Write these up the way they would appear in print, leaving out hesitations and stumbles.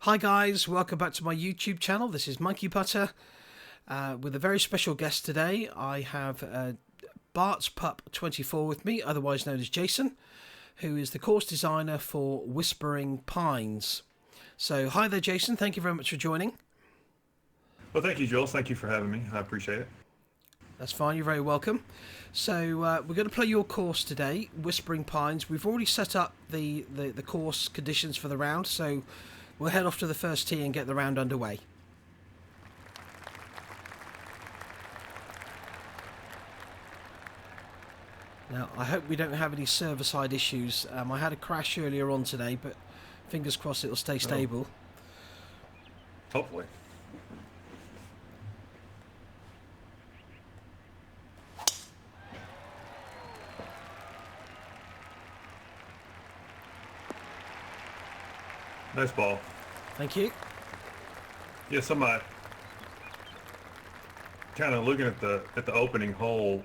Hi guys, welcome back to my YouTube channel. This is MonkeyPutter with a very special guest today. I have partspup24 with me, otherwise known as Jason, who is the course designer for Whispering Pines. So hi there Jason, thank you very much for joining. Well, thank you, Jules. Thank you for having me. I appreciate it. That's fine, you're very welcome. So we're going to play your course today, Whispering Pines. We've already set up the course conditions for the round, so we'll head off to the first tee and get the round underway. Now, I hope we don't have any server-side issues. I had a crash earlier on today, but fingers crossed it'll stay stable. Hopefully. Nice ball. Thank you. Yeah, somebody kind of looking at the opening hole.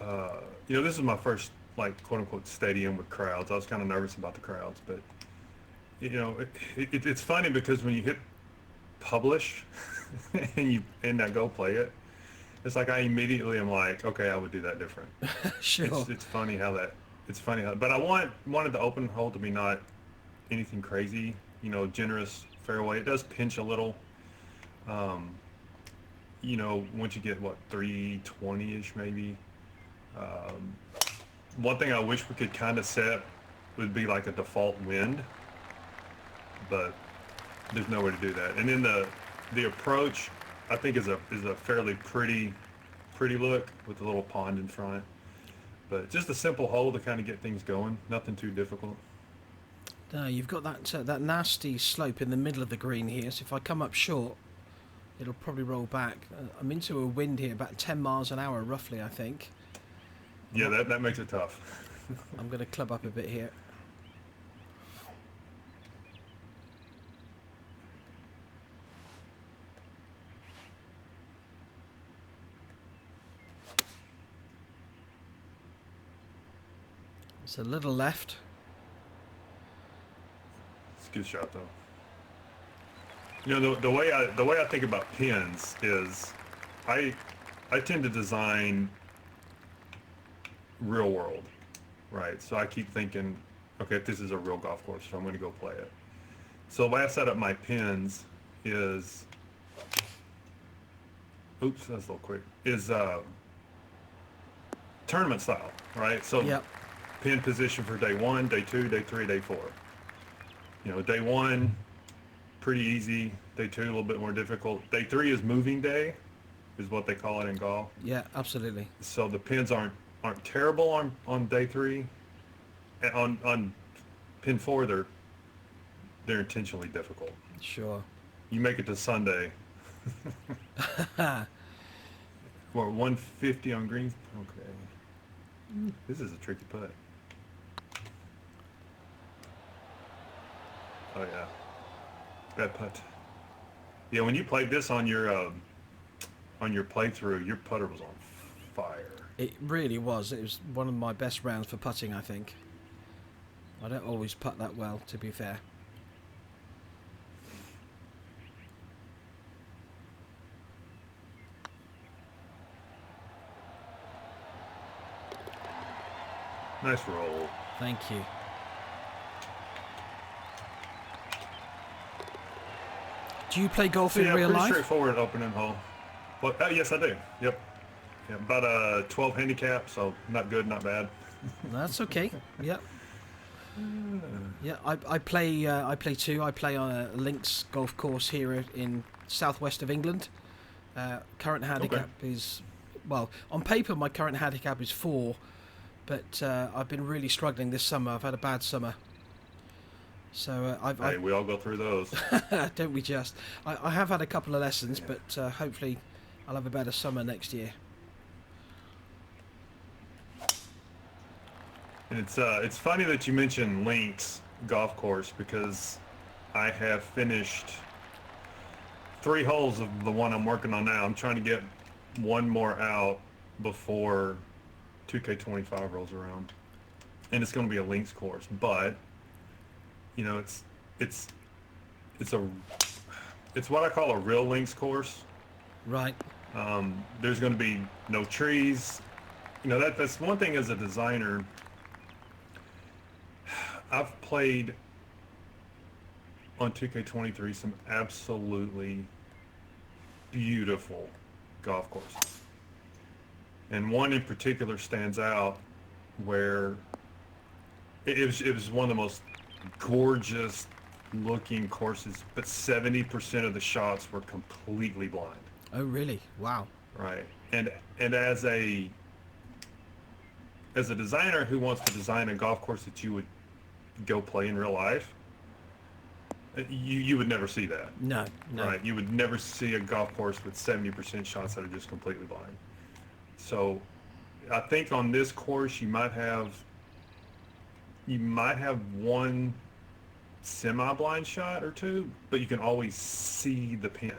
You know, this is my first like quote unquote stadium with crowds. I was kind of nervous about the crowds, but you know, it's funny because when you hit publish and I go play it, it's like I immediately am like, okay, I would do that different. Sure. It's funny how that. It's funny how, but I wanted the open hole to be not anything crazy, you know, generous fairway. It does pinch a little, you know, once you get what 320-ish maybe. One thing I wish we could kind of set would be like a default wind, but there's no way to do that. And then the approach I think is a fairly pretty look with a little pond in front, but just a simple hole to kind of get things going, nothing too difficult. You've got that nasty slope in the middle of the green here, so if I come up short, it'll probably roll back. I'm into a wind here, about 10 miles an hour roughly, I think. Yeah, that makes it tough. I'm going to club up a bit here. It's a little left. It's a good shot though. You know, the way I think about pins is I tend to design real world, right? So I keep thinking, okay, if this is a real golf course, so I'm going to go play it. So the way I set up my pins is, oops, that's a little quick, is tournament style, right? So Yep. pin position for day 1, day 2, day 3, day 4. You know, day 1, pretty easy. Day 2, a little bit more difficult. Day 3 is moving day, is what they call it in golf. Yeah, absolutely. So the pins aren't terrible on day 3. And on pin 4, they're intentionally difficult. Sure. You make it to Sunday. Or 150 on greens. Okay. This is a tricky putt. Oh yeah, bad putt. Yeah, when you played this on your playthrough, your putter was on fire. It really was. It was one of my best rounds for putting, I think. I don't always putt that well, to be fair. Nice roll. Thank you. Do you play golf in Yeah, real pretty life? straightforward opening hole. Well, yes, I do. Yep. Yeah, about a 12 handicap, so not good, not bad. That's okay. Yeah. Yeah, I play too. I play on a links golf course here in southwest of England. Current handicap is, well, on paper my current handicap is 4, but I've been really struggling this summer. I've had a bad summer. So Hey, we all go through those. don't we just? I have had a couple of lessons, but hopefully I'll have a better summer next year. And it's funny that you mentioned links golf course because I have finished 3 holes of the one I'm working on now. I'm trying to get one more out before 2K25 rolls around, and it's going to be a links course. But you know, it's it's a it's what I call a real links course. Right. There's going to be no trees. You know, that's one thing as a designer. I've played on 2K23 some absolutely beautiful golf courses. And one in particular stands out where it was one of the most gorgeous looking courses, but 70% of the shots were completely blind. Oh, really? Wow. Right. And as a designer who wants to design a golf course that you would go play in real life, you would never see that. No, no. Right. You would never see a golf course with 70% shots that are just completely blind. So I think on this course you might have one semi-blind shot or two, but you can always see the pin.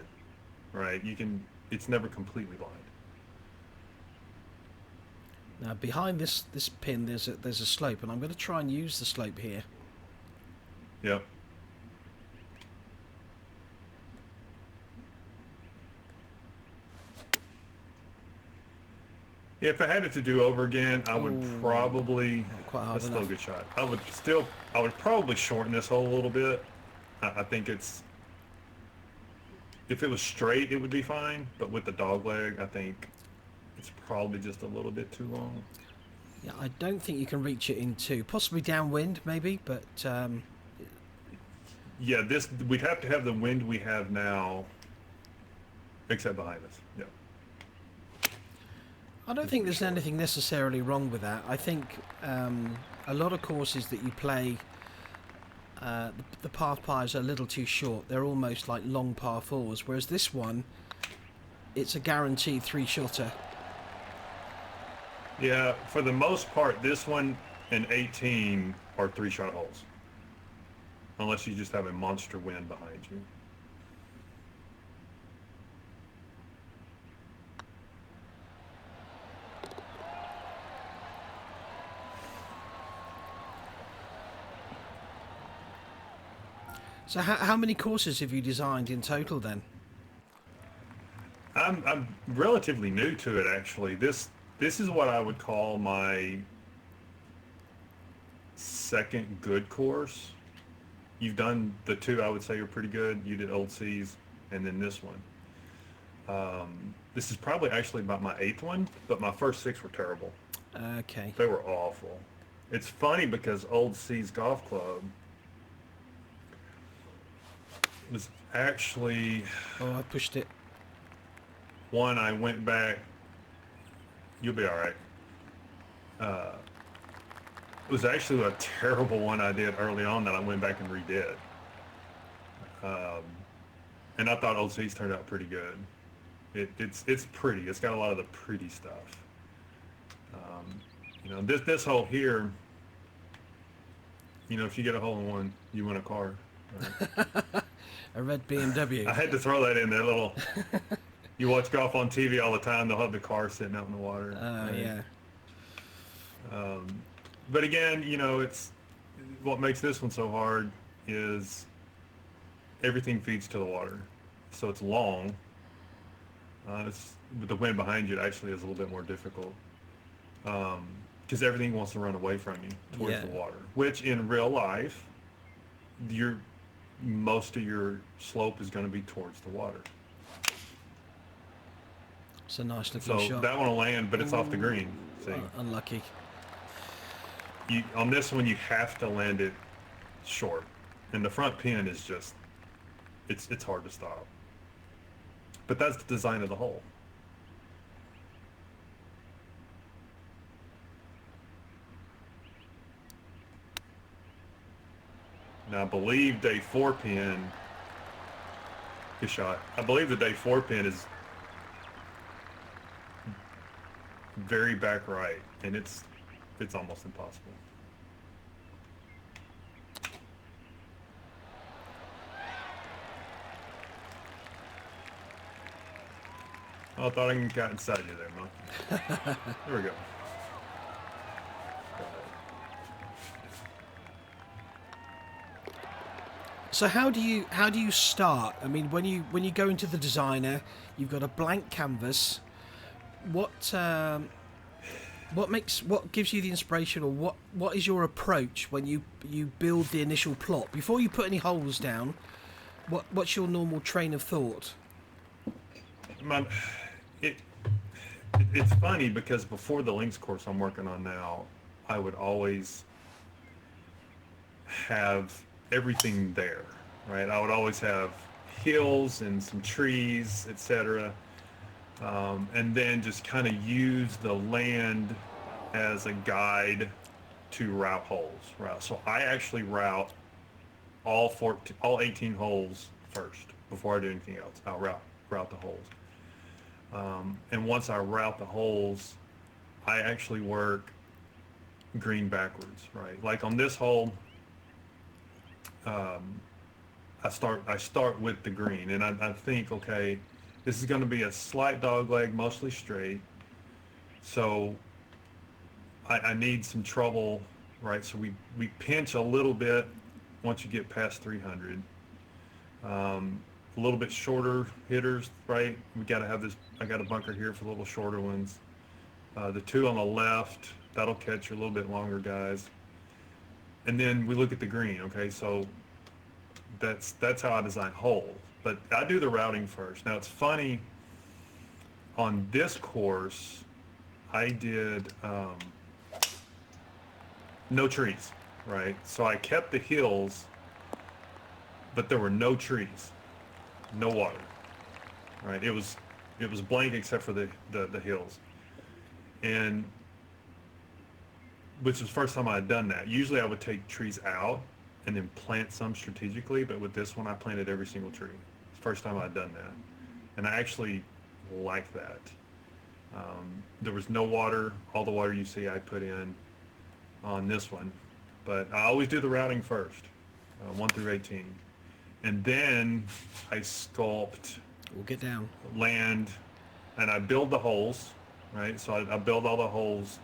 Right. It's never completely blind. Now behind this pin there's a slope, and I'm going to try and use the slope here. Yep. If I had it to do over again, I would probably. Quite hard That's still a enough. good shot. I would probably shorten this hole a little bit. I think if it was straight, it would be fine. But with the dog leg, I think it's probably just a little bit too long. Yeah, I don't think you can reach it in two. Possibly downwind, maybe, but Yeah, we'd have to have the wind we have now, except behind us. Yeah. I don't think there's anything necessarily wrong with that. I think a lot of courses that you play, the par fives are a little too short. They're almost like long par fours, whereas this one, it's a guaranteed three-shotter. Yeah, for the most part, this one and 18 are three-shot holes. Unless you just have a monster wind behind you. So how many courses have you designed in total then? I'm relatively new to it, actually. This is what I would call my second good course. You've done the two I would say are pretty good. You did Old Seas and then this one. This is probably actually about my 8th one, but my first 6 were terrible. Okay. They were awful. It's funny because Old Seas Golf Club was actually Oh, I pushed it. one I went back. You'll be all right. It was actually a terrible one I did early on that I went back and redid. And I thought Old Seas turned out pretty good. It's pretty. It's got a lot of the pretty stuff. You know, this hole here. You know, if you get a hole in one, you win a car. Right? A red BMW. I had to throw that in there. Little. You watch golf on TV all the time. They'll have the car sitting out in the water. Oh, right? yeah. But again, you know, it's what makes this one so hard is everything feeds to the water, so it's long. With the wind behind you, it actually is a little bit more difficult because everything wants to run away from you towards the water. Which in real life, most of your slope is going to be towards the water. It's a nice looking So shot. that one will land, but it's off the green. See, Unlucky. on this one you have to land it short, and the front pin is just it's hard to stop. But that's the design of the hole. Now I believe day 4 pin. Good shot. I believe the day 4 pin is very back right, and it's almost impossible. Oh, I thought I got inside you there, Monkey. There we go. So how do you start? I mean, when you go into the designer, you've got a blank canvas. What what gives you the inspiration, or what is your approach when you build the initial plot before you put any holes down? What's your normal train of thought? Man, it, it's funny because before the links course I'm working on now, I would always have everything there, right? I would always have hills and some trees, etc. And then just kind of use the land as a guide to route holes, right? So I actually route all 18 holes first before I do anything else. I'll route the holes. And once I route the holes, I actually work green backwards, right? Like on this hole, I start with the green, and I think, okay, this is going to be a slight dog leg, mostly straight. So I need some trouble, right? So we pinch a little bit once you get past 300. A little bit shorter hitters, right? We got to have this. I got a bunker here for the little shorter ones. The two on the left, that'll catch your little bit longer guys. And then we look at the green, okay? So that's how I design holes. But I do the routing first. Now it's funny, on this course, I did no trees, right? So I kept the hills, but there were no trees, no water, right? It was blank except for the hills. And which was the first time I had done that. Usually I would take trees out and then plant some strategically, but with this one I planted every single tree. It's the first time I'd done that. And I actually like that. There was no water. All the water you see I put in on this one. But I always do the routing first, 1 through 18. And then I sculpt We'll get down. land, and I build the holes, right? So I build all the holes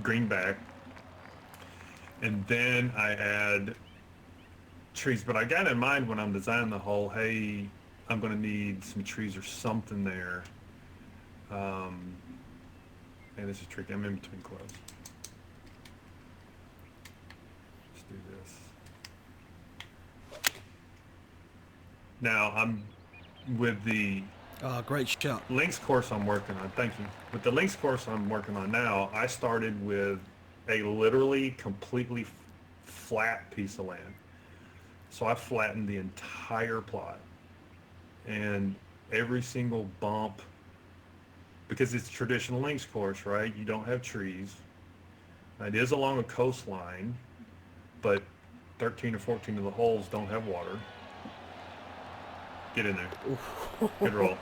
green back, and then I add trees. But I got in mind when I'm designing the hole, hey, I'm going to need some trees or something there. And this is tricky. I'm in between clothes. Let's do this. Now I'm with the Great shot. links course I'm working on. Thank you. With the links course I'm working on now, I started with a literally completely flat piece of land. So I flattened the entire plot, and every single bump, because it's traditional links course, right? You don't have trees. It is along a coastline, but 13 or 14 of the holes don't have water. Get in there. Good roll.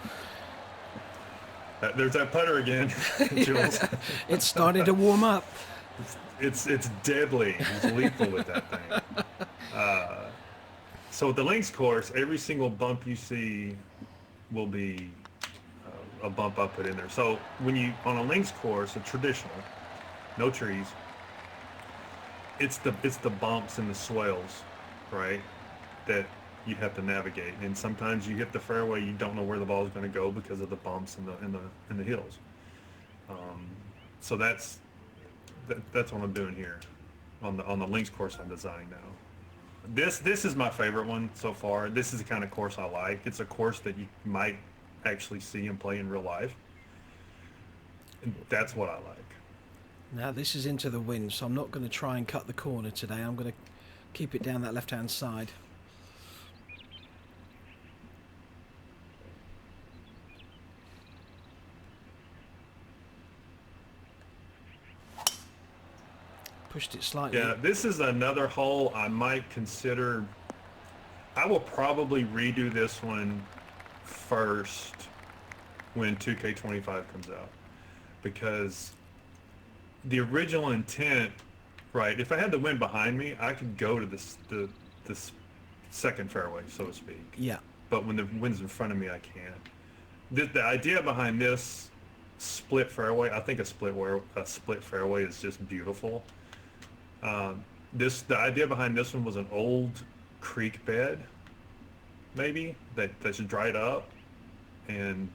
There's that putter again, Jules. It started to warm up. It's deadly. It's lethal with that thing. So with the links course, every single bump you see will be a bump I put in there. So when you on a links course, a traditional, no trees, it's the bumps and the swales, right, that you have to navigate. And sometimes you hit the fairway, you don't know where the ball is going to go because of the bumps and the hills. So that's what I'm doing here on the links course I'm designing now. This is my favorite one so far. This is the kind of course I like. It's a course that you might actually see and play in real life. And that's what I like. Now this is into the wind, so I'm not going to try and cut the corner today. I'm going to keep it down that left-hand side. Pushed it slightly. Yeah, this is another hole I might consider. I will probably redo this one first when 2K25 comes out, because the original intent, right, if I had the wind behind me, I could go to this second fairway, so to speak. Yeah. But when the wind's in front of me, I can't. The idea behind this split fairway, I think a split fairway is just beautiful. The idea behind this one was an old creek bed, maybe, that's dried up. And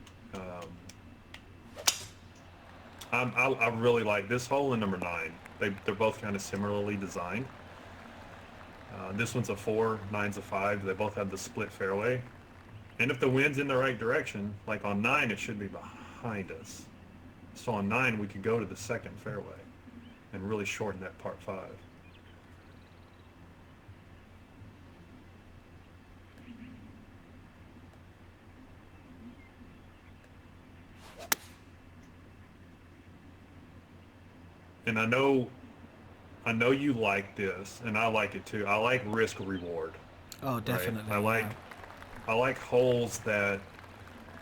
I really like this hole in number 9. They're both kind of similarly designed. This one's a 4, 9's a 5. They both have the split fairway. And if the wind's in the right direction, like on 9, it should be behind us. So on 9, we could go to the second fairway and really shorten that part 5. And I know you like this, and I like it too. I like risk reward. Oh, definitely. Right? I like holes that,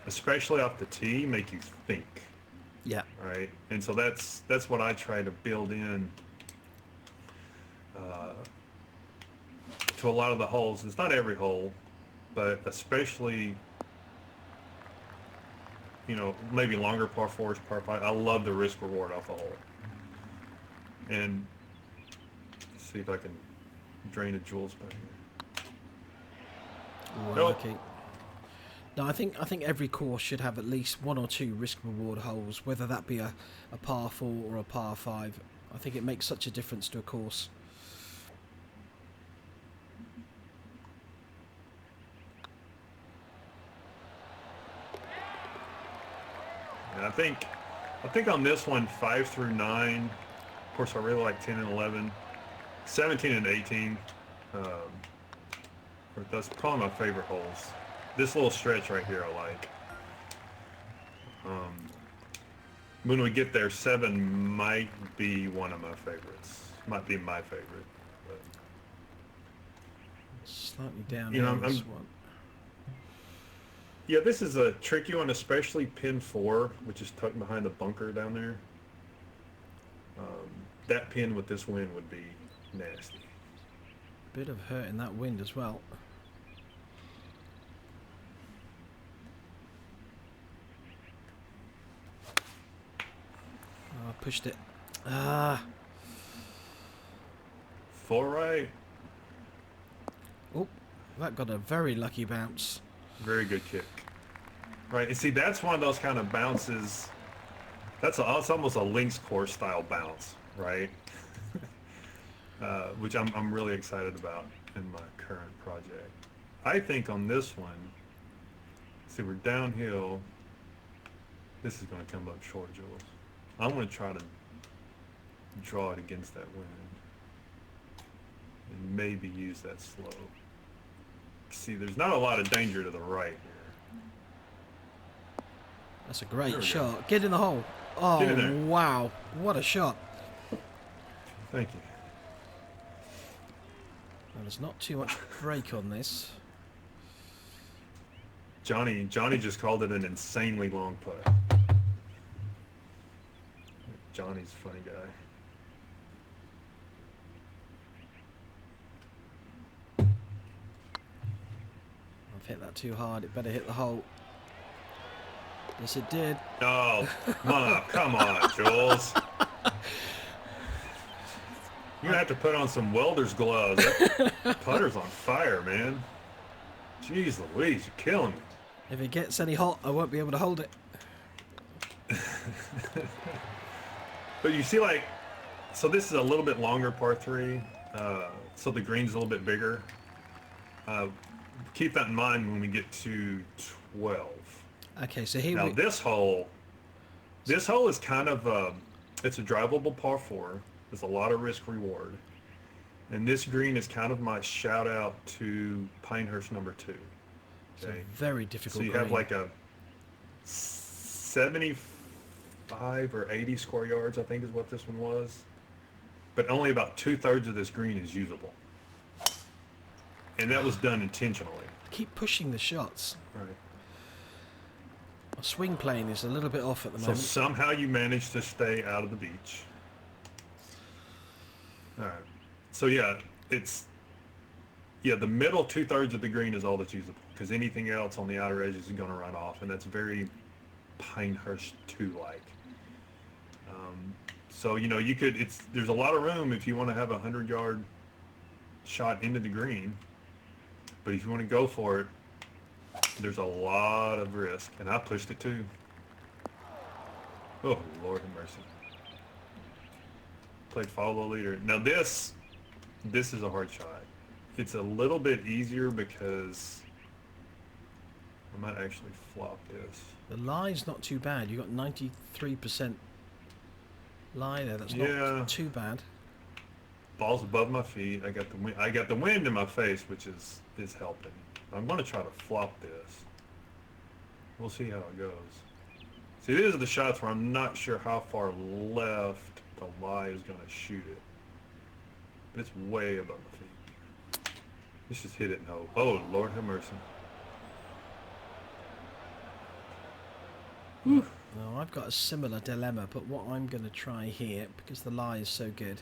especially off the tee, make you think. Yeah. Right. And so that's what I try to build in to a lot of the holes. It's not every hole, but especially, you know, maybe longer par 4s, par 5. I love the risk reward off a hole. And let's see if I can drain the jewels back here. Ooh, Nope. okay. No, I think every course should have at least 1 or 2 risk reward holes, whether that be a par 4 or a par 5. I think it makes such a difference to a course. And I think on this one, 5 through 9. Of course, I really like 10 and 11, 17 and 18. That's probably my favorite holes. This little stretch right here I like. When we get there, 7 might be one of my favorites. Might be my favorite. But, Slightly down you know, here, this one. yeah, this is a tricky one, especially pin 4, which is tucked behind the bunker down there. That pin with this wind would be nasty. Bit of hurt in that wind as well. Oh, I pushed it. Ah. 4 right. Oh, that got a very lucky bounce. Very good kick. Right, and see, that's one of those kind of bounces. That's almost a links course style bounce, right? Which I'm really excited about in my current project. I think on this one, see, we're downhill. This is going to come up short, Jules. I'm going to try to draw it against that wind and maybe use that slope. See, there's not a lot of danger to the right here. That's a great shot. Get in the hole. Oh, Get in there. wow. What a shot. Thank you. Well, there's not too much break on this. Johnny just called it an insanely long putt. Johnny's a funny guy. I've hit that too hard. It better hit the hole. Yes, it did. Oh, come on, Jules. You're gonna have to put on some welder's gloves. That putter's on fire, man. Jeez Louise, you're killing me. If it gets any hot, I won't be able to hold it. But you see, like, so this is a little bit longer par 3, so the green's a little bit bigger. Keep that in mind when we get to 12. Okay, so here Now we... this hole is kind of it's a drivable par 4. There's a lot of risk reward, and this green is kind of my shout out to Pinehurst number 2. It's Okay, a very difficult so you green. have like a 75 or 80 square yards, I think is what this one was, but only about 2/3 of this green is usable, and that was done intentionally. Keep pushing the shots. Right. My swing plane is a little bit off at the So moment. somehow you managed to stay out of the beach. All right. So yeah, the middle 2/3 of the green is all that's usable, because anything else on the outer edges is going to run off, and that's very Pinehurst 2 like. So you know, there's a lot of room if you want to have a 100-yard shot into the green. But if you want to go for it, there's a lot of risk, and I pushed it too. Oh, Lord have mercy. Played follow leader. Now this is a hard shot. It's a little bit easier because I might actually flop this. The lie's not too bad. You got 93% lie there. That's Yeah. not too bad. Ball's above my feet. I got the wind in my face, which is helping. I'm going to try to flop this. We'll see how it goes. See, these are the shots where I'm not sure how far left the lie is going to shoot it. But it's way above my feet. Let's just hit it and hope. Oh, Lord have mercy. Whew. Now, I've got a similar dilemma, but what I'm going to try here, because the lie is so good.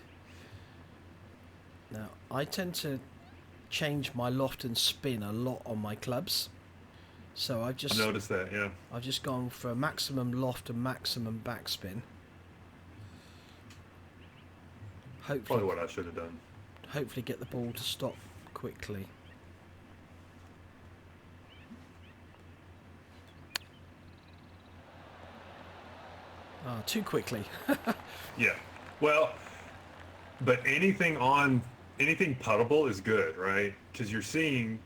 Now, I tend to change my loft and spin a lot on my clubs. So I've just noticed that, yeah. I've just gone for maximum loft and maximum backspin. Hopefully, Probably what I should have done. Hopefully get the ball to stop quickly. Ah, too quickly. Yeah. Well, but anything puttable is good, right? Because you're seeing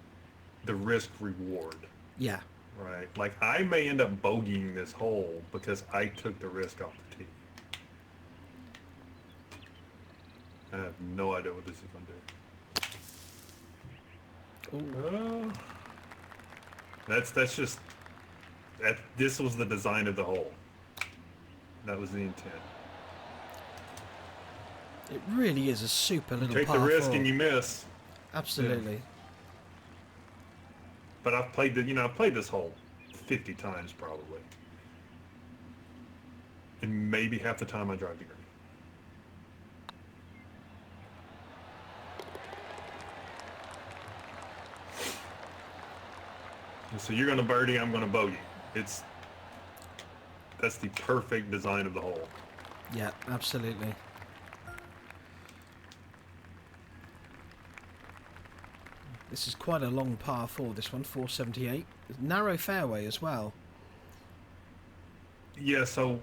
the risk reward. Yeah. Right. Like I may end up bogeying this hole because I took the risk off the tee. I have no idea what this is going to do. That's just this was the design of the hole. That was the intent. It really is a super little Take par the risk 4. and you miss. Absolutely. Yeah. But I've played I've played this hole 50 times probably. And maybe half the time I drive the green. And so you're going to birdie, I'm going to bogey. That's the perfect design of the hole. Yeah, absolutely. This is quite a long par 4, this one, 478. Narrow fairway as well. Yeah, so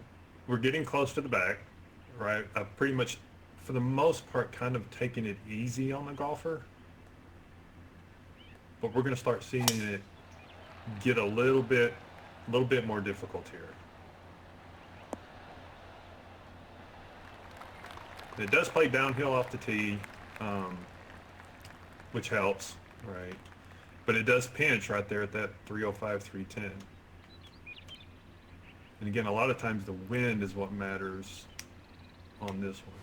we're getting close to the back, right? I've pretty much, for the most part, kind of taken it easy on the golfer. But we're going to start seeing it get a little bit more difficult here. It does play downhill off the tee, which helps, right? But it does pinch right there at that 305, 310. And again, a lot of times the wind is what matters on this one.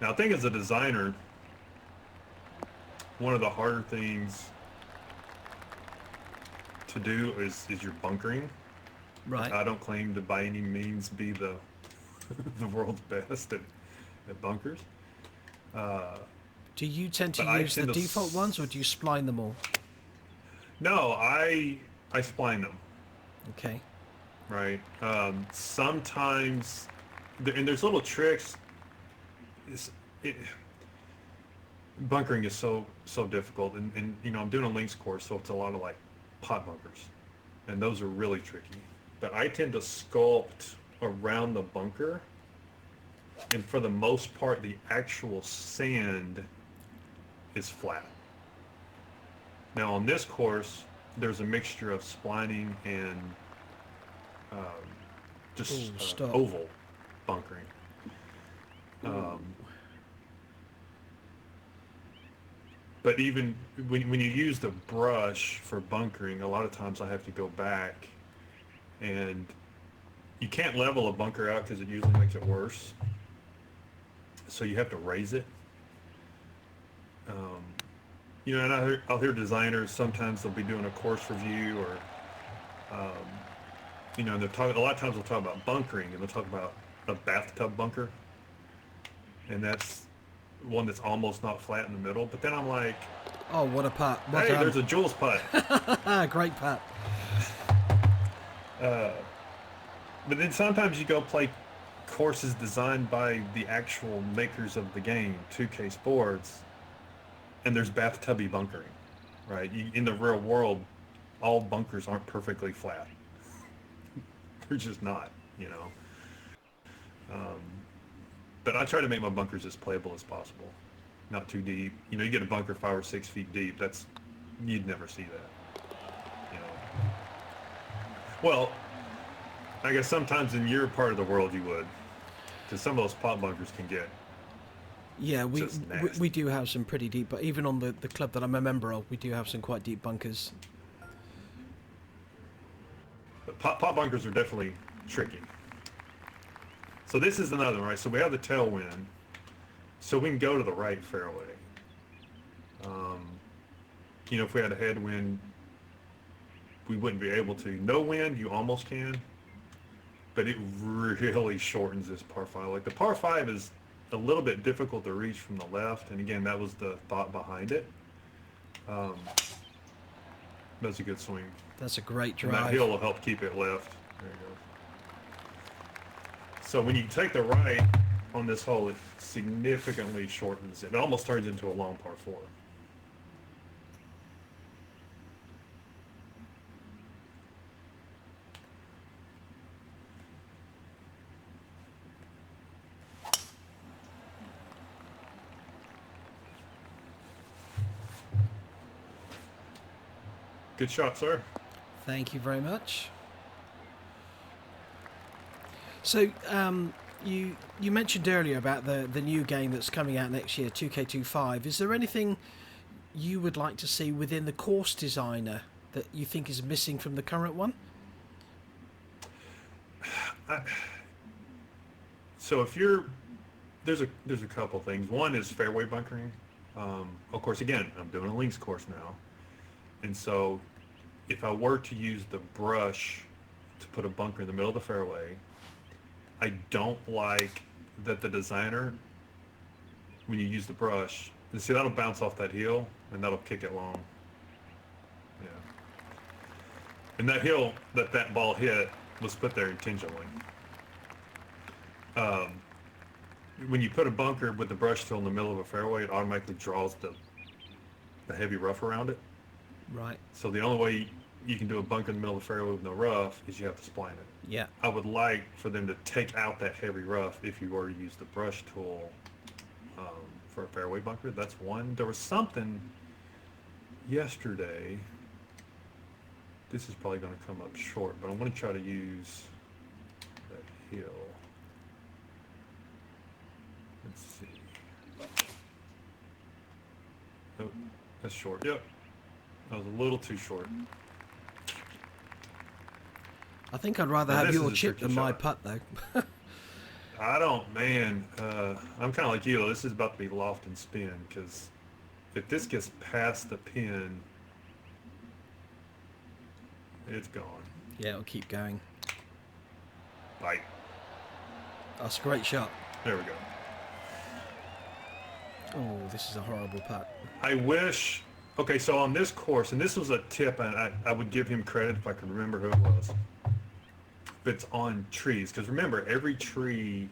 Now, I think as a designer, one of the harder things to do is your bunkering. Right. I don't claim to by any means be the the world's best at bunkers. Do you tend to but use the default ones, or do you spline them all? No, I spline them. Okay. Right. Sometimes, and there's little tricks. Bunkering is so difficult, and you know I'm doing a links course, so it's a lot of like pot bunkers, and those are really tricky. But I tend to sculpt around the bunker, and for the most part, the actual sand is flat. Now on this course, there's a mixture of splining and just oval bunkering. But even when you use the brush for bunkering, a lot of times I have to go back, and you can't level a bunker out because it usually makes it worse. So you have to raise it. You know, and I'll hear designers, sometimes they'll be doing a course review, or you know, they're talking, a lot of times they'll talk about bunkering, and they'll talk about a bathtub bunker, and that's one that's almost not flat in the middle. But then I'm like, oh, what a putt! Hey, there's a Jules putt. Great putt. But then sometimes you go play courses designed by the actual makers of the game, 2K Sports, and there's bathtubby bunkering. right? In the real world, all bunkers aren't perfectly flat. They're just not, you know. But I try to make my bunkers as playable as possible. Not too deep. You know, you get a bunker 5 or 6 feet deep, you'd never see that, you know. Well, I guess sometimes in your part of the world you would, because some of those pot bunkers can get Yeah, just nasty. we do have some pretty deep, but even on the club that I'm a member of, we do have some quite deep bunkers. But pot bunkers are definitely tricky. So this is another one, right? So we have the tailwind, so we can go to the right fairway. You know, if we had a headwind, we wouldn't be able to. No wind, you almost can, but it really shortens this par 5. Like the par 5 is a little bit difficult to reach from the left, and again, that was the thought behind it. That's a good swing. That's a great drive. And that hill will help keep it left. There you go. So when you take the right on this hole, it significantly shortens it. It almost turns into a long par 4. Good shot, sir. Thank you very much. So, you mentioned earlier about the new game that's coming out next year, 2K25. Is there anything you would like to see within the course designer that you think is missing from the current one? So there's a couple things. One is fairway bunkering. Of course, again, I'm doing a links course now, and so if I were to use the brush to put a bunker in the middle of the fairway, I don't like that the designer, when you use the brush, and see, that'll bounce off that hill and that'll kick it long. Yeah. And that hill that ball hit was put there intentionally. When you put a bunker with the brush tool in the middle of a fairway, it automatically draws the heavy rough around it. Right. So the only way you can do a bunker in the middle of the fairway with no rough is you have to spline it. Yeah. I would like for them to take out that heavy rough if you were to use the brush tool for a fairway bunker. That's one. There was something yesterday. This is probably going to come up short, but I'm going to try to use that hill. Let's see. Oh, that's short. Yep. That was a little too short. I think I'd rather have your chip than my putt, though. I don't, man. I'm kind of like you. This is about to be loft and spin, because if this gets past the pin, it's gone. Yeah, it'll keep going. Bite. That's a great shot. There we go. Oh, this is a horrible putt. I wish... Okay, so on this course, and this was a tip, and I would give him credit if I could remember who it was. It's on trees, because remember, every tree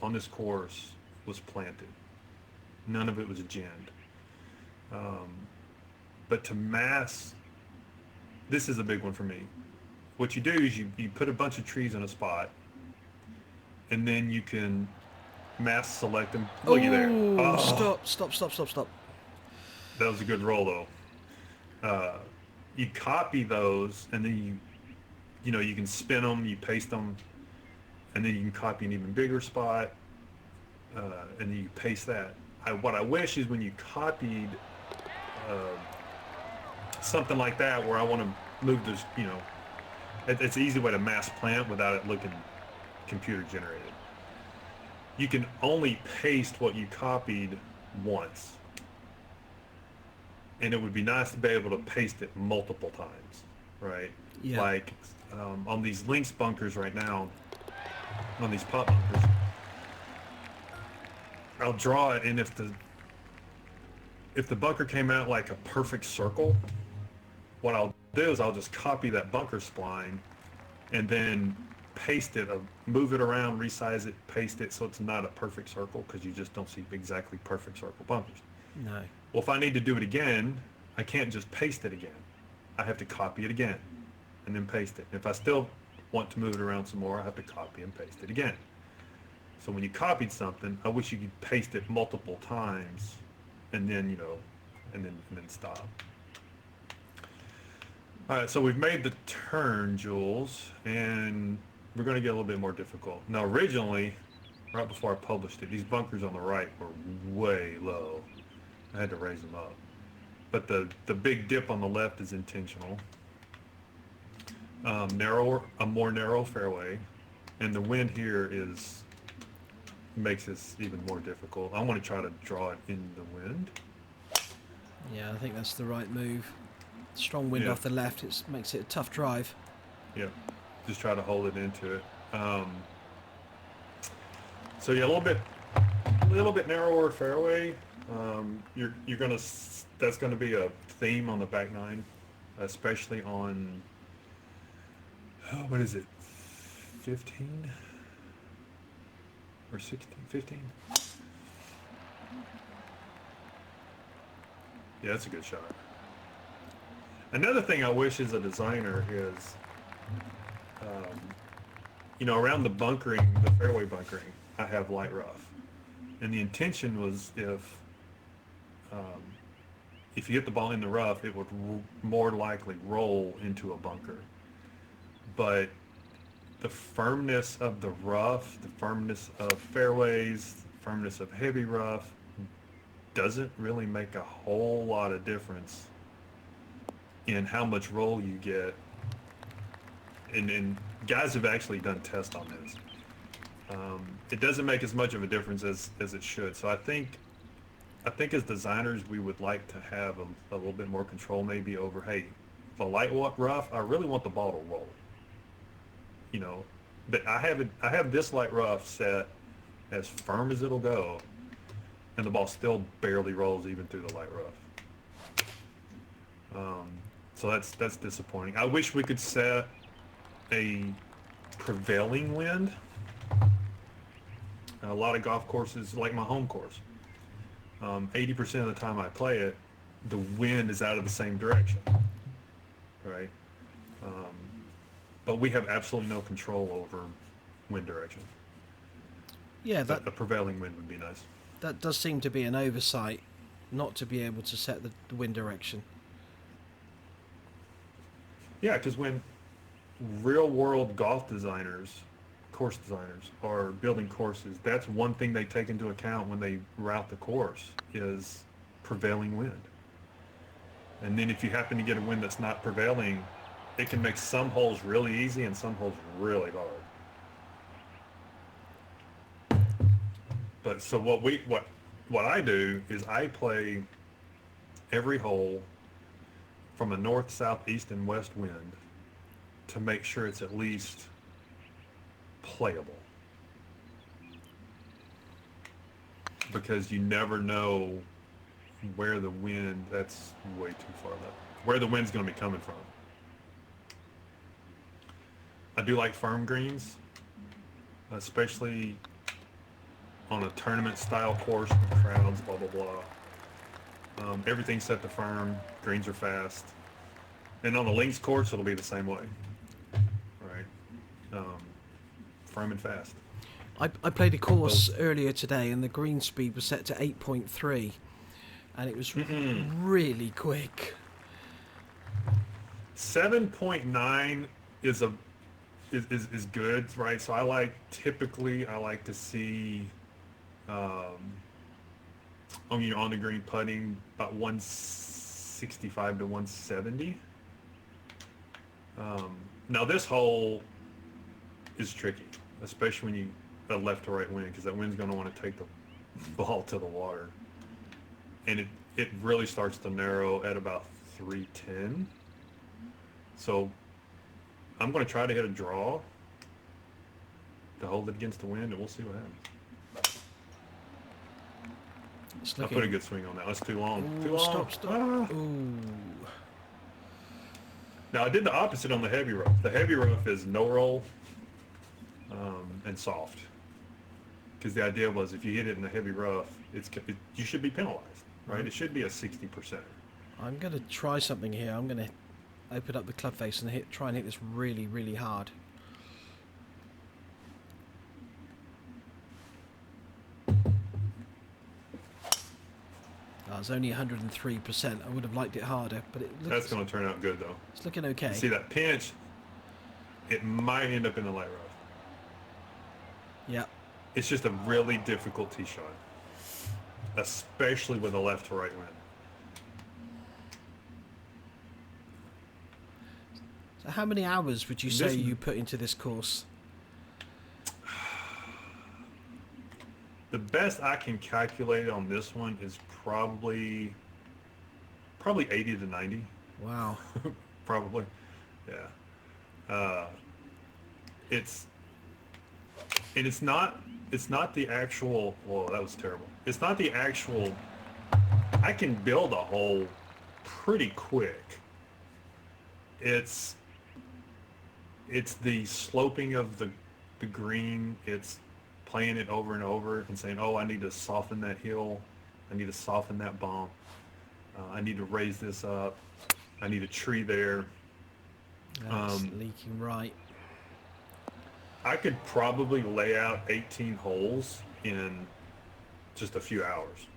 on this course was planted. None of it was ginned. But to mass, this is a big one for me. What you do is you put a bunch of trees in a spot, and then you can mass select them. Looky there. Oh. Stop. That was a good roll, though. You copy those, and then you can spin them, you paste them, and then you can copy an even bigger spot, and then you paste that. What I wish is when you copied something like that, where I want to move this, it's an easy way to mass plant without it looking computer generated. You can only paste what you copied once. And it would be nice to be able to paste it multiple times, right? Yeah. Like on these links bunkers right now, on these pot bunkers, I'll draw it, and if the bunker came out like a perfect circle, what I'll do is I'll just copy that bunker spline and then paste it, move it around, resize it, paste it so it's not a perfect circle, because you just don't see exactly perfect circle bunkers. No. Well, if I need to do it again, I can't just paste it again. I have to copy it again and then paste it. If I still want to move it around some more, I have to copy and paste it again. So when you copied something, I wish you could paste it multiple times and then, you know, and then stop. All right, so we've made the turn, Jules, and we're going to get a little bit more difficult. Now, originally, right before I published it, these bunkers on the right were way low. I had to raise them up. But the big dip on the left is intentional. A more narrow fairway, and the wind here makes this even more difficult. I want to try to draw it in the wind. Yeah, I think that's the right move. Strong wind off the left, it makes it a tough drive. Yeah, just try to hold it into it. So yeah, a little bit narrower fairway. That's gonna be a theme on the back nine, especially on what is it, 15 or 16, 15? Yeah, that's a good shot. Another thing I wish as a designer is, you know, around the bunkering, the fairway bunkering, I have light rough. And the intention was if you hit the ball in the rough, it would more likely roll into a bunker. But the firmness of the rough, the firmness of fairways, the firmness of heavy rough doesn't really make a whole lot of difference in how much roll you get. And guys have actually done tests on this. It doesn't make as much of a difference as it should. So I think as designers, we would like to have a little bit more control maybe over, hey, the light rough, I really want the ball to roll. You know, but I have this light rough set as firm as it'll go, and the ball still barely rolls even through the light rough. So that's disappointing. I wish we could set a prevailing wind. A lot of golf courses, like my home course, 80% of the time I play it, the wind is out of the same direction, right? But we have absolutely no control over wind direction. Yeah, a prevailing wind would be nice. That does seem to be an oversight, not to be able to set the wind direction. Yeah, because when real-world golf designers, course designers, are building courses, that's one thing they take into account when they route the course is prevailing wind. And then if you happen to get a wind that's not prevailing, it can make some holes really easy and some holes really hard. But so what I do is I play every hole from a north, south, east, and west wind to make sure it's at least playable. Because you never know where the wind, that's way too far left, where the wind's going to be coming from. I do like firm greens, especially on a tournament style course with crowds, blah, blah, blah. Everything's set to firm, greens are fast. And on the links course, it'll be the same way, right? Firm and fast. I played a course earlier today and the green speed was set to 8.3 and it was really quick. 7.9 is good, right? So I like to see on the green putting about 165 to 170. Now this hole is tricky, especially when you a left to right wind, because that wind's going to want to take the ball to the water, and it really starts to narrow at about 310. So I'm going to try to hit a draw to hold it against the wind, and we'll see what happens. I put a good swing on that. That's too long. Ooh, too long. Stop. Ooh. Now I did the opposite on the heavy rough. The heavy rough is no roll and soft. Because the idea was if you hit it in the heavy rough, you should be penalized, right? It should be a 60%. I'm going to try something here. I'm going to open up the club face and try and hit this really, really hard. Oh, it's only 103%. I would have liked it harder, but it looks... That's going to turn out good, though. It's looking okay. You see that pinch? It might end up in the light rough. Yeah. It's just a really difficult tee shot, especially with a left to right wind. So how many hours would you say you put into this course? The best I can calculate on this one is probably 80 to 90. Wow. Probably. Yeah. It's not the actual, whoa, that was terrible. It's not the actual, I can build a hole pretty quick. It's the sloping of the green. It's playing it over and over and saying, oh, I need to soften that hill. I need to soften that bump. I need to raise this up. I need a tree there. That's leaking right. I could probably lay out 18 holes in just a few hours.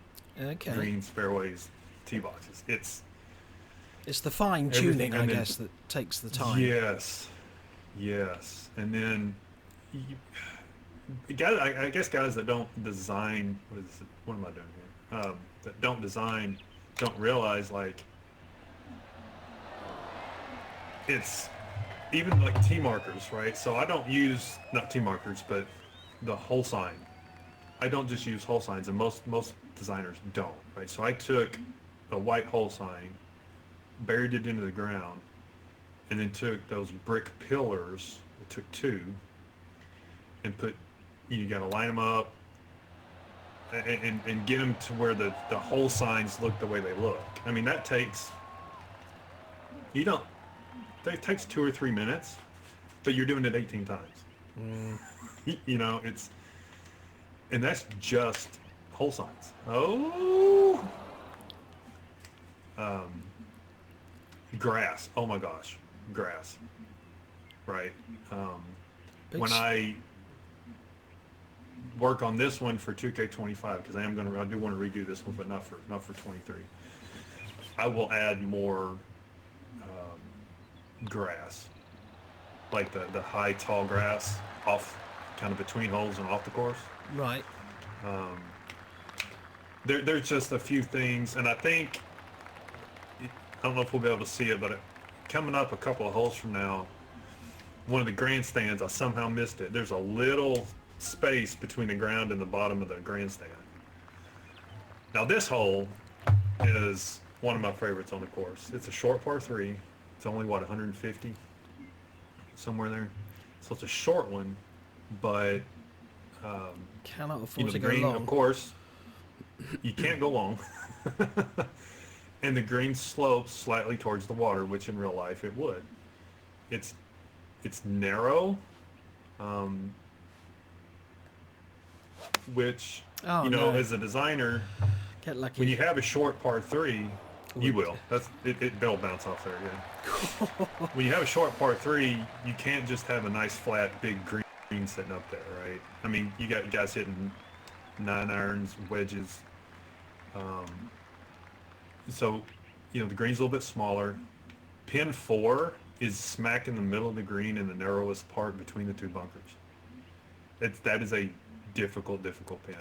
Okay. Greens, fairways, tee boxes. It's the fine tuning, I guess, that takes the time. Yes. And then, I guess guys that don't design, what am I doing here? That don't design, don't realize, like, it's even like tee markers, right? So I don't use, not tee markers, but the hole sign. I don't just use hole signs, and most designers don't, right? So I took a white hole sign, buried it into the ground, and then took those brick pillars, I took 2, and you gotta line them up and get them to where the hole signs look the way they look. I mean, that takes, it takes 2 or 3 minutes, but you're doing it 18 times. You know, and that's just hole signs. Oh! Grass. Oh my gosh. Grass. Right. When I work on this one for 2K25, because I do want to redo this one, but not for 23. I will add more grass, like the high tall grass off, kind of between holes and off the course. Right. There's just a few things, and I think, I don't know if we'll be able to see it, but coming up a couple of holes from now, one of the grandstands, I somehow missed it. There's a little space between the ground and the bottom of the grandstand. Now this hole is one of my favorites on the course. It's a short par 3. It's only, 150? Somewhere there. So it's a short one, but cannot afford to the go green, long. of course, you can't go long. And the green slopes slightly towards the water, which in real life it would. It's narrow, which, as a designer, get lucky. when you have a short par 3, you will. It'll bounce off there again. When you have a short par 3, you can't just have a nice flat big green sitting up there, right? I mean, you got guys hitting 9 irons, wedges. So, the green's a little bit smaller. Pin 4 is smack in the middle of the green in the narrowest part between the 2 bunkers. That is a difficult pin.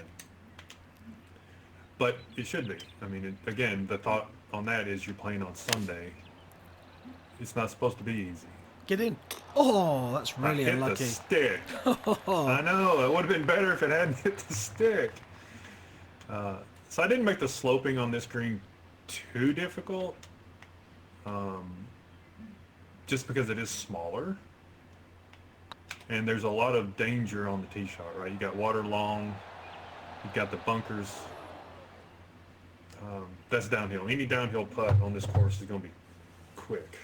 But it should be. I mean, again, the thought on that is you're playing on Sunday. It's not supposed to be easy. Get in. Oh, that's really unlucky. Hit the stick. I know. It would have been better if it hadn't hit the stick. So I didn't make the sloping on this green too difficult, just because it is smaller. And there's a lot of danger on the tee shot, right? You got water long. You've got the bunkers. That's downhill. Any downhill putt on this course is going to be quick.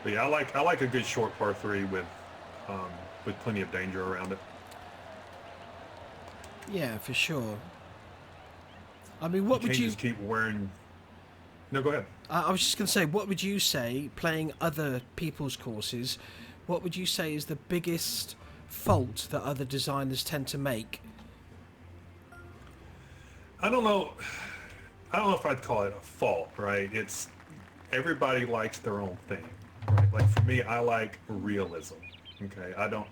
But yeah, I like a good short par 3 with plenty of danger around it. Yeah, for sure. I mean, what You would can't you... just keep wearing... No, go ahead. I was just going to say, what would you say, playing other people's courses, what would you say is the biggest fault that other designers tend to make? I don't know. I don't know if I'd call it a fault, right? It's everybody likes their own thing, right? Like for me, I like realism. Okay, I don't.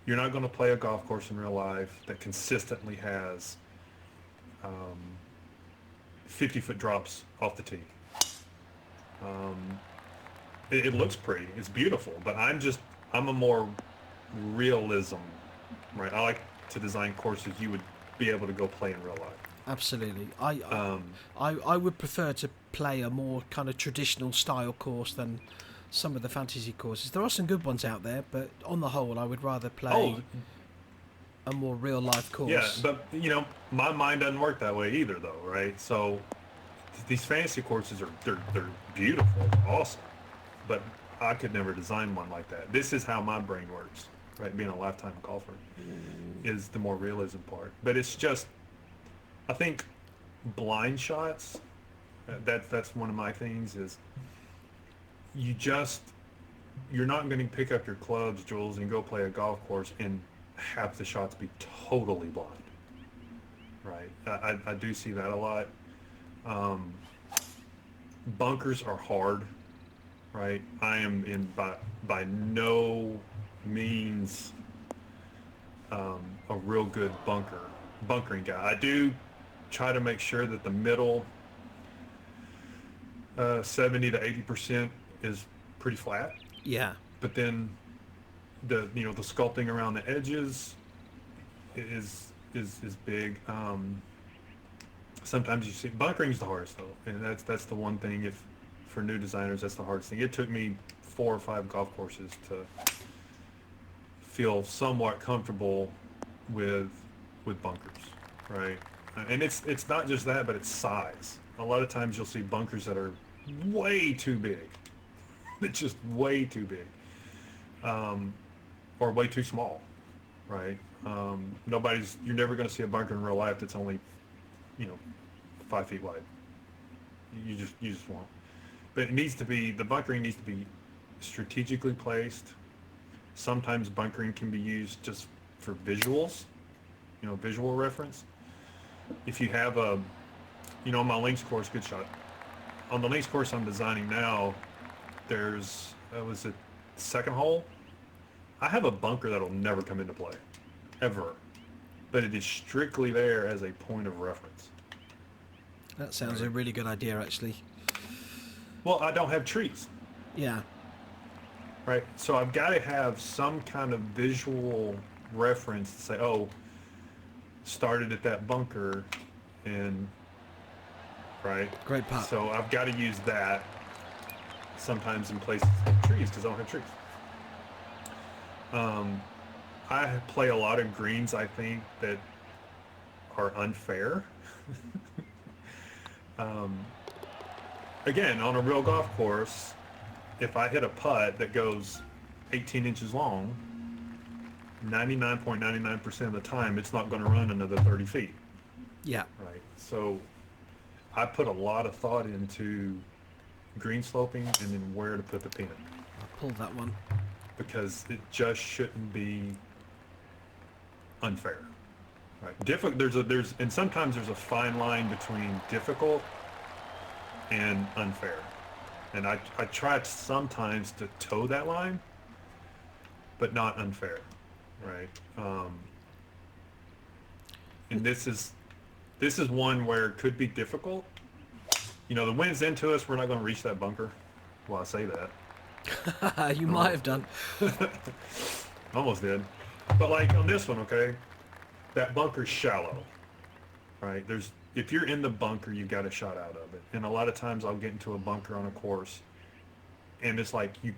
You're not going to play a golf course in real life that consistently has 50-foot drops off the tee. It looks pretty, it's beautiful, but I'm a more realism, right? I like to design courses you would be able to go play in real life. Absolutely. I would prefer to play a more kind of traditional style course than some of the fantasy courses. There are some good ones out there, but on the whole, I would rather play a more real life course. Yeah, but you know, my mind doesn't work that way either, though, right? So these fantasy courses they're beautiful, awesome, but I could never design one like that. This is how my brain works, right? Being a lifetime golfer is the more realism part, but it's just, I think blind shots, that's one of my things is you're not going to pick up your clubs, Jules, and go play a golf course and have the shots be totally blind, right? I do see that a lot. Bunkers are hard, right? I am by no means a real good bunkering guy. I do try to make sure that the middle 70 to 80% is pretty flat. Yeah. But then the sculpting around the edges is big. Sometimes you see bunkering's the hardest though, and that's the one thing. If for new designers, that's the hardest thing. It took me 4 or 5 golf courses to feel somewhat comfortable with bunkers, right? And it's not just that, but it's size. A lot of times you'll see bunkers that are way too big. It's just way too big, or way too small, right? You're never going to see a bunker in real life that's only 5 feet wide. You just won't. But the bunkering needs to be strategically placed. Sometimes bunkering can be used just for visuals, visual reference. If you have on my links course, good shot. On the links course I'm designing now, there's, was it second hole? I have a bunker that'll never come into play, ever. But it is strictly there as a point of reference. That sounds a really good idea, actually. Well, I don't have trees. Yeah. Right? So I've got to have some kind of visual reference to say, oh, started at that bunker and, right? Great putt. So I've got to use that sometimes in places with trees because I don't have trees. I play a lot of greens, I think, that are unfair. Again, on a real golf course, if I hit a putt that goes 18 inches long, 99.99% of the time, it's not going to run another 30 feet. Yeah. Right. So I put a lot of thought into green sloping and then where to put the pin. I'll pull that one. Because it just shouldn't be unfair. Right. And sometimes there's a fine line between difficult and unfair. And I try sometimes to toe that line, but not unfair. Right. And this is one where it could be difficult. The wind's into us, we're not going to reach that bunker. Well, I say that. You might have done. Almost did. But like on this one, okay, that bunker's shallow, right? If you're in the bunker, you got a shot out of it. And a lot of times I'll get into a bunker on a course, and it's like you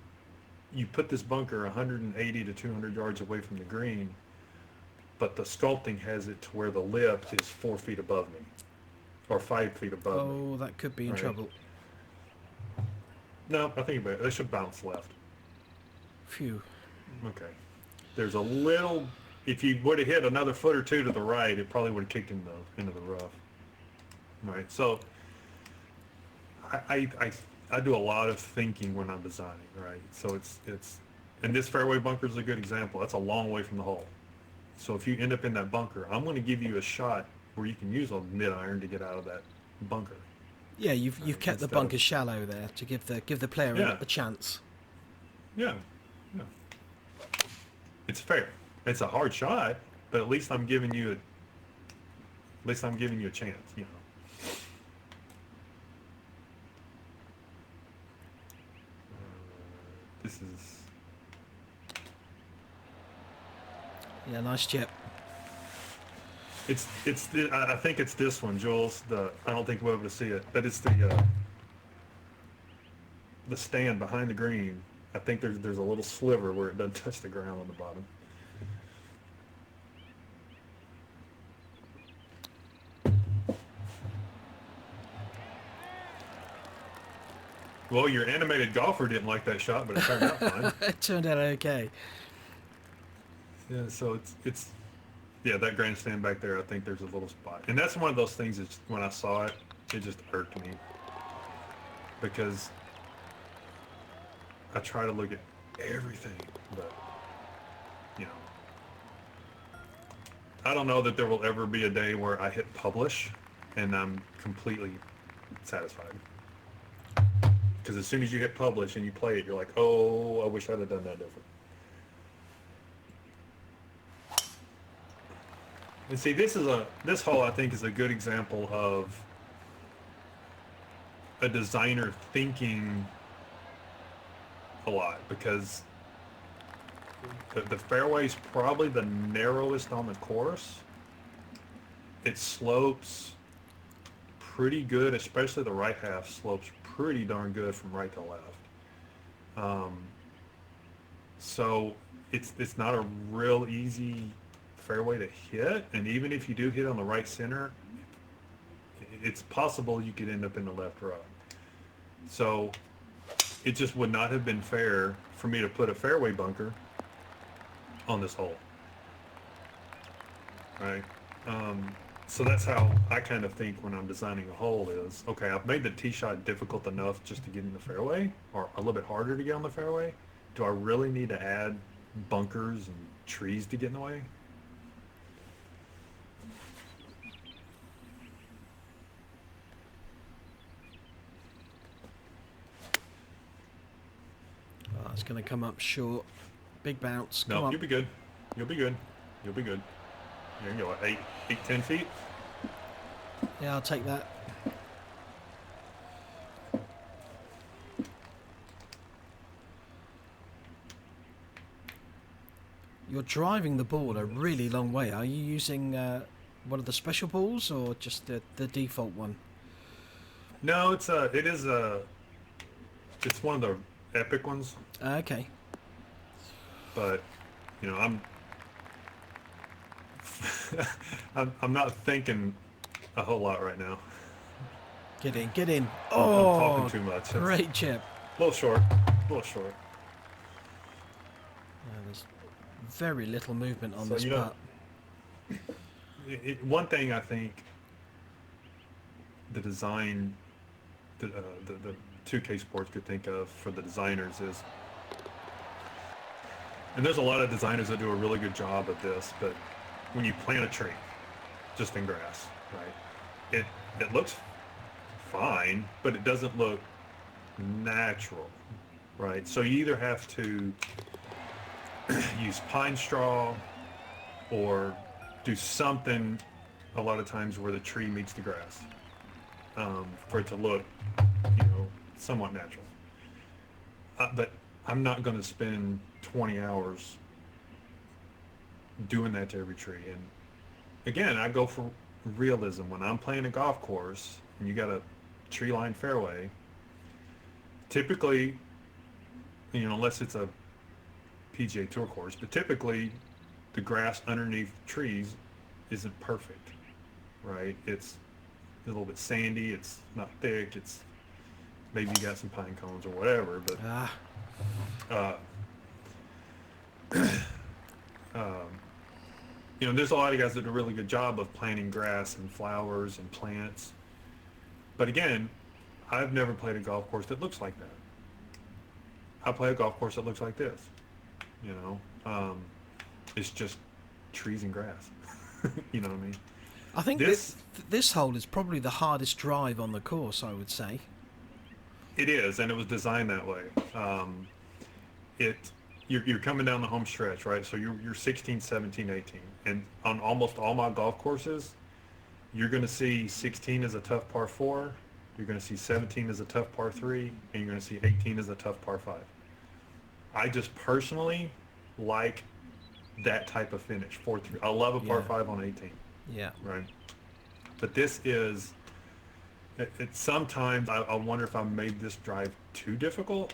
put this bunker 180 to 200 yards away from the green, but the sculpting has it to where the lip is 4 feet above me, or 5 feet above me. Oh, that could be in trouble. No, I think about it. They should bounce left. Phew. Okay. There's a little. If you would have hit another foot or two to the right, it probably would have kicked into the rough. Right. So I do a lot of thinking when I'm designing. Right. So it's and this fairway bunker is a good example. That's a long way from the hole. So if you end up in that bunker, I'm going to give you a shot where you can use a mid iron to get out of that bunker. Yeah, you've kept the bunker shallow there to give the player a chance. Yeah. Yeah. It's fair. It's a hard shot, but at least I'm giving you a chance, you know. This is Yeah, nice chip. I think it's this one, Jules. I don't think we'll be able to see it, but it's the stand behind the green. I think there's a little sliver where it doesn't touch the ground on the bottom. Well, your animated golfer didn't like that shot, but it turned out fine. It turned out okay. Yeah, so it's that grandstand back there, I think there's a little spot. And that's one of those things that when I saw it, it just irked me. Because I try to look at everything, but, you know. I don't know that there will ever be a day where I hit publish and I'm completely satisfied. Because as soon as you hit publish and you play it, you're like, oh, I wish I'd have done that different. And see, this hole I think is a good example of a designer thinking a lot, because the fairway's probably the narrowest on the course. It slopes pretty good, especially the right half slopes pretty darn good from right to left. So it's not a real easy fairway to hit, and even if you do hit on the right center, it's possible you could end up in the left row. So it just would not have been fair for me to put a fairway bunker on this hole, right? So that's how I kind of think when I'm designing a hole is, okay, I've made the tee shot difficult enough just to get in the fairway, or a little bit harder to get on the fairway. Do I really need to add bunkers and trees to get in the way? Oh, it's going to come up short. Big bounce. Come No, on. you'll be good. You'll be good. You'll be good. There you go. 10 feet. Yeah, I'll take that. You're driving the ball a really long way. Are you using one of the special balls or just the default one? No, it's one of the epic ones. Okay. But you know, I'm not thinking a whole lot right now. Get in, get in. I'm Oh, talking too much. great chip. A little short. There's very little movement on So, this you know, putt. One thing I think the design, the 2K Sports could think of for the designers is, and there's a lot of designers that do a really good job of this, but when you plant a tree, just in grass, right, it looks fine, but it doesn't look natural, right? So you either have to use pine straw or do something a lot of times where the tree meets the grass for it to look, somewhat natural. But I'm not going to spend 20 hours doing that to every tree. And again, I go for realism. When I'm playing a golf course and you got a tree-lined fairway, typically, unless it's a PGA Tour course, but typically the grass underneath trees isn't perfect, right? It's a little bit sandy, it's not thick, it's maybe you got some pine cones or whatever, but You know, there's a lot of guys that do a really good job of planting grass and flowers and plants. But again, I've never played a golf course that looks like that. I play a golf course that looks like this. You know, it's just trees and grass. You know what I mean? I think this hole is probably the hardest drive on the course, I would say. It is, and it was designed that way. You're coming down the home stretch, right? So you're 16, 17, 18. And on almost all my golf courses, you're going to see 16 as a tough par 4, you're going to see 17 as a tough par 3, and you're going to see 18 as a tough par 5. I just personally like that type of finish, 4-3. I love a par 5 on 18. Yeah. Right. But this is, sometimes I wonder if I made this drive too difficult.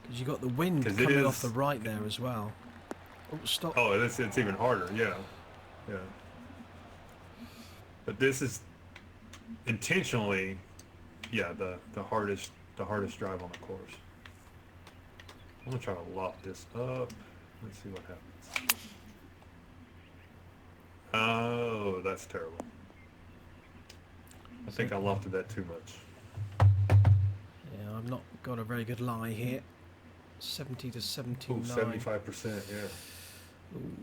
Because you got the wind coming off the right there as well. Oh, stop. Oh, it's even harder. Yeah. Yeah. But this is intentionally, yeah, the hardest drive on the course. I'm gonna try to loft this up. Let's see what happens. Oh, that's terrible. I think I lofted that too much. Yeah, I've not got a very good lie here. 70 to 79. Ooh, 75%, yeah. Ooh,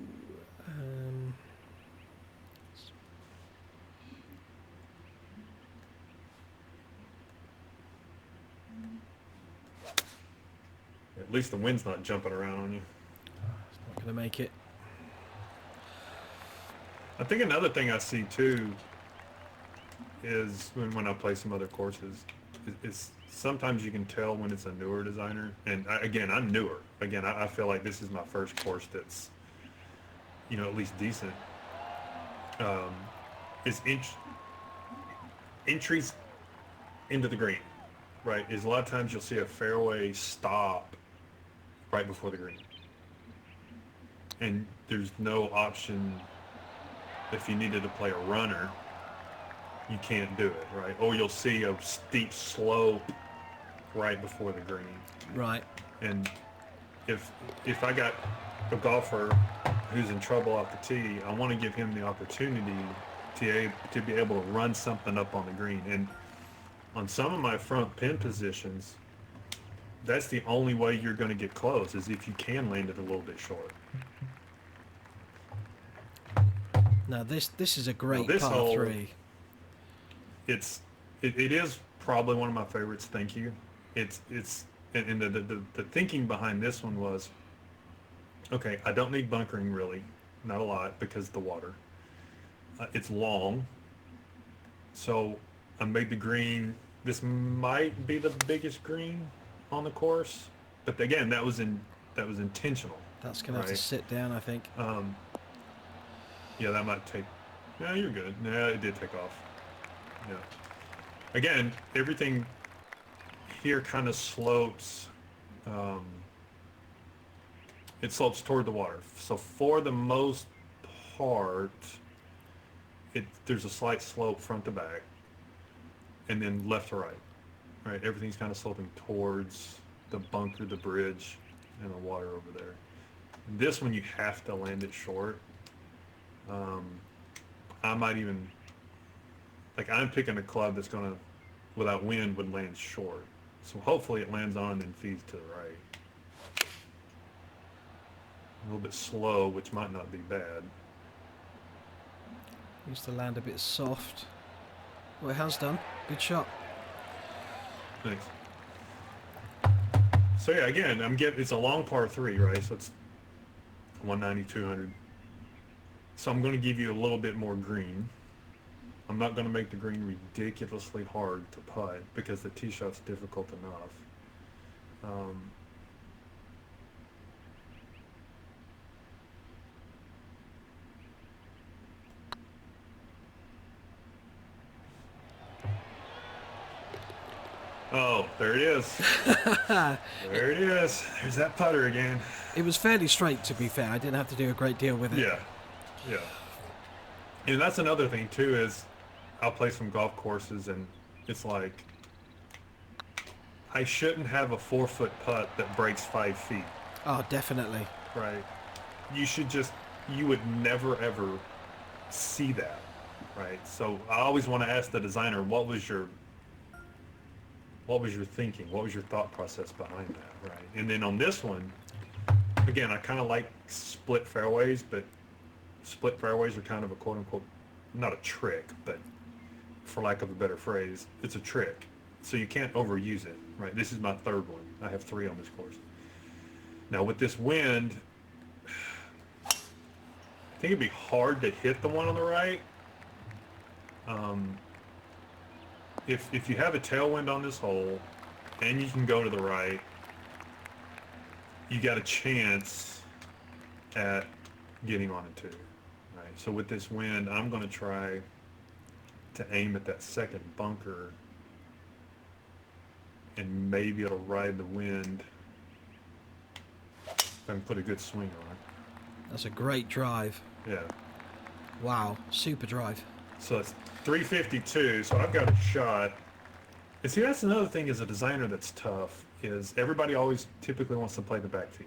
At least the wind's not jumping around on you. it's not going to make it. I think another thing I see too is when I play some other courses, is sometimes you can tell when it's a newer designer. And again, I'm newer. Again, I feel like this is my first course that's, you know, at least decent. Is entries into the green, right? Is a lot of times you'll see a fairway stop right before the green. And there's no option. If you needed to play a runner, you can't do it, right? Or you'll see a steep slope right before the green. Right. And if I got a golfer who's in trouble off the tee, I want to give him the opportunity to be able to run something up on the green. And on some of my front pin positions, that's the only way you're going to get close, is if you can land it a little bit short. Now this is a great this par hole, 3. It is probably one of my favorites. Thank you. And the thinking behind this one was, okay, I don't need bunkering really, not a lot, because of the water. It's long, so I made the green. This might be the biggest green on the course, but again, that was intentional. That's gonna have to sit down, I think. Yeah, that might take. Yeah, you're good. Yeah, it did take off. Yeah. Again, everything here kind of slopes. It slopes toward the water. So for the most part, there's a slight slope front to back, and then left to right. Right. Everything's kind of sloping towards the bunker, the bridge, and the water over there. This one you have to land it short. I might even, like, I'm picking a club that's gonna, without wind, would land short. So hopefully it lands on and then feeds to the right. A little bit slow, which might not be bad. Used to land a bit soft. Well, it has done. Good shot. Thanks. So yeah, again, it's a long par 3, right? So it's 190, 200. So I'm going to give you a little bit more green. I'm not going to make the green ridiculously hard to putt because the tee shot's difficult enough. Oh, there it is. There it is. There's that putter again. It was fairly straight, to be fair. I didn't have to do a great deal with it. Yeah. Yeah. And that's another thing too, is I'll play some golf courses and it's like, I shouldn't have a 4-foot putt that breaks 5 feet. Oh, definitely. Right. you would never ever see that, right? So I always want to ask the designer, what was your thinking? What was your thought process behind that, right? And then on this one, again, I kind of like split fairways, but split fairways are kind of a quote-unquote, not a trick, but for lack of a better phrase, it's a trick. So you can't overuse it, right? This is my third one. I have 3 on this course. Now with this wind, I think it'd be hard to hit the one on the right. If you have a tailwind on this hole and you can go to the right, you got a chance at getting on it too, right? So with this wind, I'm going to try to aim at that second bunker, and maybe it'll ride the wind if I can put a good swing on it. That's a great drive. Yeah. Wow, super drive. So it's 352, so I've got a shot. And see, that's another thing as a designer that's tough, is everybody always typically wants to play the back tees.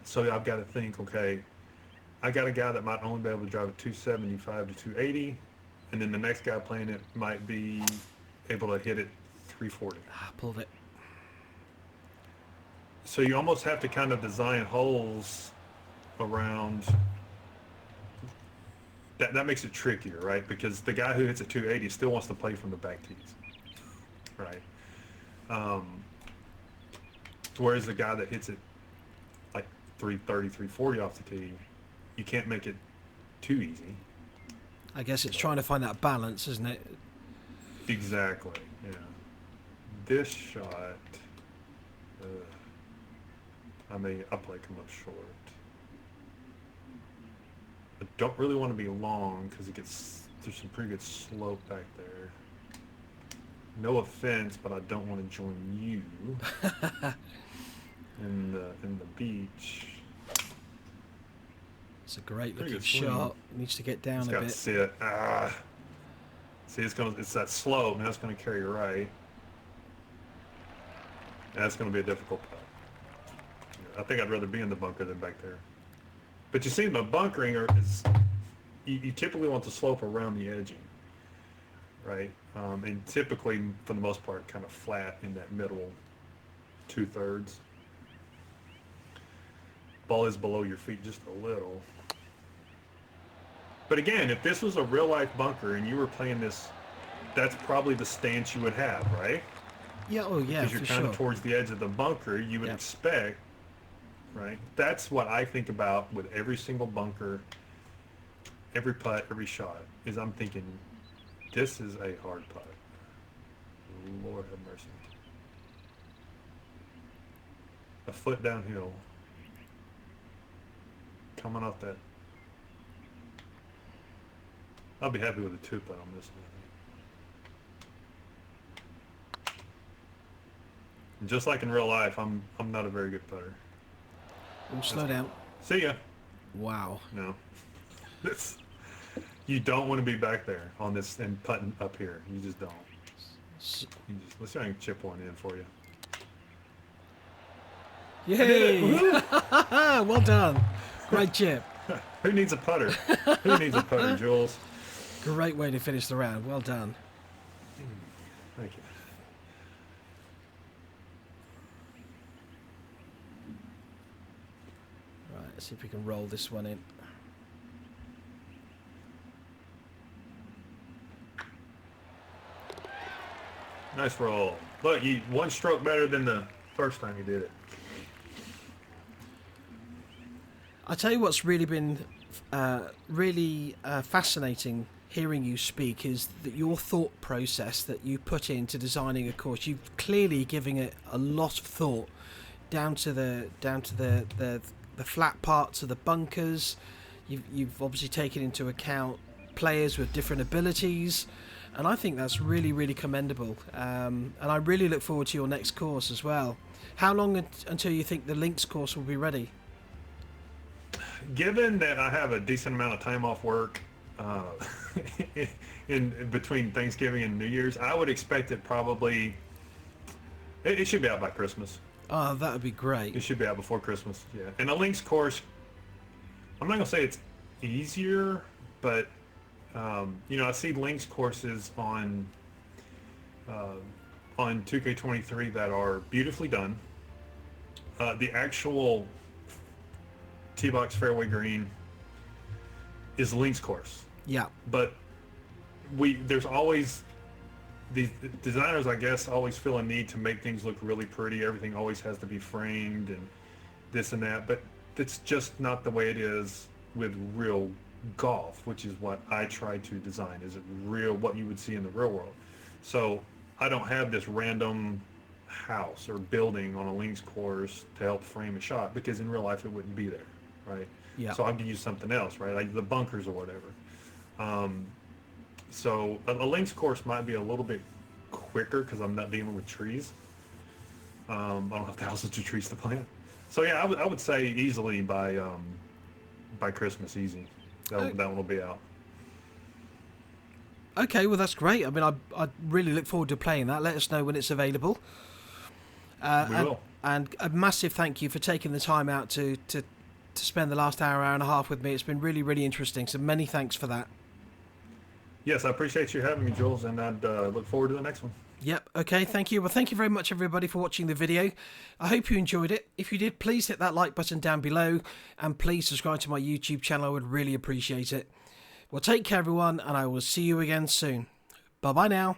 So I've got to think, okay, I got a guy that might only be able to drive a 275 to 280, and then the next guy playing it might be able to hit it 340. Pulled it. So you almost have to kind of design holes around that. That makes it trickier, right? Because the guy who hits a 280 still wants to play from the back tees, right? Whereas the guy that hits it like 330, 340 off the tee, you can't make it too easy. I guess it's trying to find that balance, isn't it? Exactly, yeah. This shot, I'll probably come up short. I don't really want to be long because there's some pretty good slope back there. No offense, but I don't want to join you in the beach. It's a great looking shot. Needs to get down a bit. Sit. See, it's that slope. Now it's going to carry you right. And that's going to be a difficult putt. I think I'd rather be in the bunker than back there. But you see, the bunkering is you typically want the slope around the edging, right? And typically, for the most part, kind of flat in that middle 2/3. Ball is below your feet just a little. But again, if this was a real life bunker and you were playing this, that's probably the stance you would have, right? Yeah, oh yeah, because you're kind of towards the edge of the bunker, you would expect, right? That's what I think about with every single bunker, every putt, every shot, is I'm thinking, this is a hard putt. Lord have mercy. A foot downhill. Coming off that. I'll be happy with a 2-putt on this one. And just like in real life, I'm not a very good putter. We'll slow down. See ya. Wow. No. You don't want to be back there on this and putting up here. You just don't. Let's try and chip one in for you. Yay! Well done. Great chip. Who needs a putter? Who needs a putter, Jules? Great way to finish the round. Well done. Thank you. Right, let's see if we can roll this one in. Nice roll. Look, you one stroke better than the first time you did it. I tell you what's really been fascinating hearing you speak is that your thought process that you put into designing a course. You've clearly given it a lot of thought down to the flat parts of the bunkers. You've obviously taken into account players with different abilities, and I think that's really, really commendable. And I really look forward to your next course as well. How long until you think the links course will be ready? Given that I have a decent amount of time off work in between Thanksgiving and New Year's, I would expect it probably. It should be out by Christmas. Oh, that would be great. It should be out before Christmas. Yeah, and a links course I'm not gonna say it's easier, but you know, I see links courses on 2K23 that are beautifully done. The actual T-box fairway green is links course. Yeah. But there's always these designers, I guess, always feel a need to make things look really pretty. Everything always has to be framed and this and that, but it's just not the way it is with real golf, which is what I try to design. Is it real, what you would see in the real world? So I don't have this random house or building on a links course to help frame a shot, because in real life it wouldn't be there, right? Yeah. So I can use something else, right? Like the bunkers or whatever. So a links course might be a little bit quicker because I'm not dealing with trees. I don't have thousands of trees to plant. So yeah, I would say easily by Christmas, easy. That one will be out. Okay, well that's great. I mean, I really look forward to playing that. Let us know when it's available. We will. And a massive thank you for taking the time out to spend the last hour and a half with me. It's been really, really interesting. So many thanks for that. Yes, I appreciate you having me, Jules, and I'd look forward to the next one. Yep, okay, thank you. Well, thank you very much, everybody, for watching the video. I hope you enjoyed it. If you did, please hit that like button down below, and please subscribe to my YouTube channel. I would really appreciate it. Well, take care, everyone, and I will see you again soon. Bye-bye now.